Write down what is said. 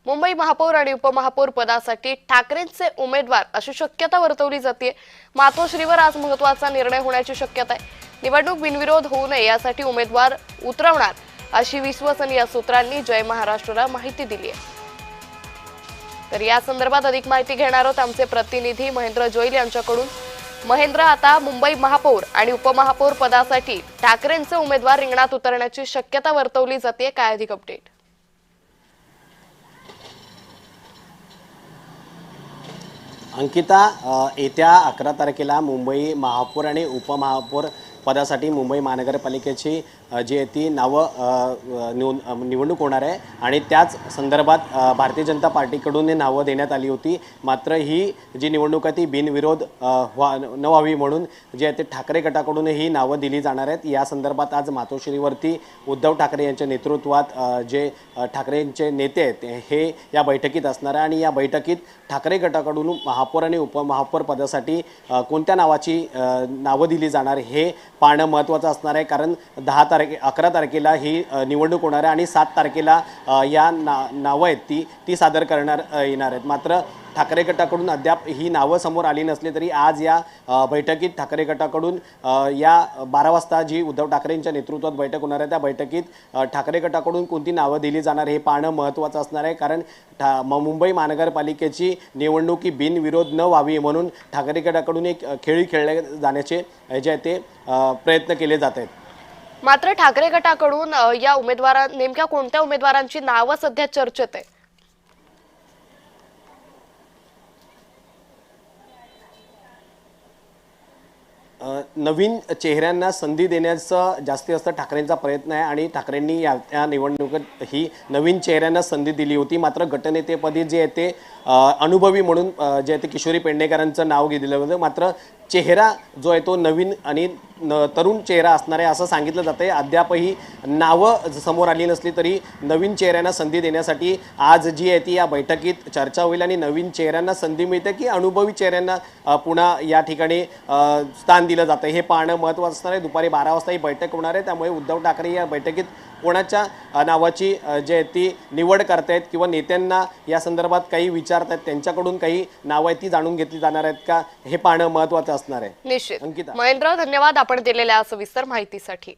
मुंबई महापौर आणि उपमहापौर पदासाठी ठाकरेंचे उमेदवार अशी शक्यता वर्तवली जाते। मातोश्रीवर आज महत्त्वाचा निर्णय होण्याची शक्यता आहे। निवडणूक बिनविरोध होऊ नये यासाठी उमेदवार उतरवणार अशी विश्वसनीय सूत्रांनी जय महाराष्ट्रला माहिती दिली आहे। तर या संदर्भात अधिक माहिती घेणार आहोत आमचे प्रतिनिधी महेंद्र जोईल यांच्याकडून। महेंद्र, आता मुंबई महापौर आणि उपमहापौर पदासाठी ठाकरेंचे उमेदवार रिंगणात उतरण्याची शक्यता वर्तवली जाते, काय अधिक अपडेट? अंकिता, येत्या 11 तारखेला मुंबई महापौर आणि उपमहापौर पदासाठी मुंबई महानगरपालिकेची जी आहे ती निवडणूक होणार आहे आणि त्याच संदर्भात भारतीय जनता पार्टीकडून नावं देण्यात आली होती। मात्र ही जी निवडणूक आहे ती बिनविरोध न व्हावी म्हणून जे आहे ते ठाकरे गटाकडून ही नावं दिली जाणार आहेत। या संदर्भात आज मातोश्रीवरती उद्धव ठाकरे यांच्या नेतृत्वात जे ठाकरेंचे नेते आहेत हे या बैठकीत असणार आहे आणि या बैठकीत ठाकरे गटाकडून महापौर आणि उपमहापौर पदासाठी कोणत्या नावाची नावं दिली जाणार हे पाहणं महत्त्वाचं असणार आहे। कारण 11 तारखेला ही निवडणूक होणार आहे आणि 7 तारखेला या नावं आहेत ती सादर करणार येणार आहेत। मात्र ठाकरे गटाकडून अद्याप ही नावं समोर आली नसली तरी आज या बैठकीत ठाकरे गटाकडून या 12 वाजता जी उद्धव ठाकरेंच्या नेतृत्वात बैठक होणार आहे त्या बैठकीत ठाकरे गटाकडून कोणती नावं दिली जाणार हे पाहणं महत्त्वाचं असणार आहे। कारण मुंबई महानगरपालिकेची निवडणूक ही बिनविरोध न व्हावी म्हणून ठाकरे गटाकडून एक खेळी खेळले जाण्याचे जे आहे ते प्रयत्न केले जात आहेत। मात्र ठाकरे गटाकडून या नेमक्या कोणत्या उमेदवारांची नावं सध्या चर्चेत आहे? नवीन चेहऱ्यांना संधी देण्याचा जास्त ठाकरेंचा प्रयत्न आहे आणि ठाकरेंनी या निवडणुकीत ही नवीन चेहऱ्यांना संधी दिली होती। मात्र गटनेतेपदी जे आहे ते अनुभवी म्हणून जे आहे ते किशोरी पेडणेकरांचं नाव दिलं होतं। मात्र चेहरा जो आहे तो नवीन आणि तरुण चेहरा असणार आहे असं सांगितलं जातं आहे। अद्यापही नावं समोर आली नसली तरी नवीन चेहऱ्यांना संधी देण्यासाठी आज जी आहे ती या बैठकीत चर्चा होईल आणि नवीन चेहऱ्यांना संधी मिळते की अनुभवी चेहऱ्यांना पुन्हा या ठिकाणी स्थान दिलं जातं हे पाहणं महत्त्वाचं असणार आहे। दुपारी 12 वाजता ही बैठक होणार आहे, त्यामुळे उद्धव ठाकरे या बैठकीत कोणाच्या नावाची जी आहे ती निवड करतायत किंवा नेत्यांना या संदर्भात काही विचारतायत त्यांच्याकडून काही नावं आहेत ती जाणून घेतली जाणार आहेत का हे पाहणं महत्त्वाचं असणार आहे। निश्चित अंकिता, महेंद्र, धन्यवाद आपण दिलेल्या सविस्तर माहितीसाठी।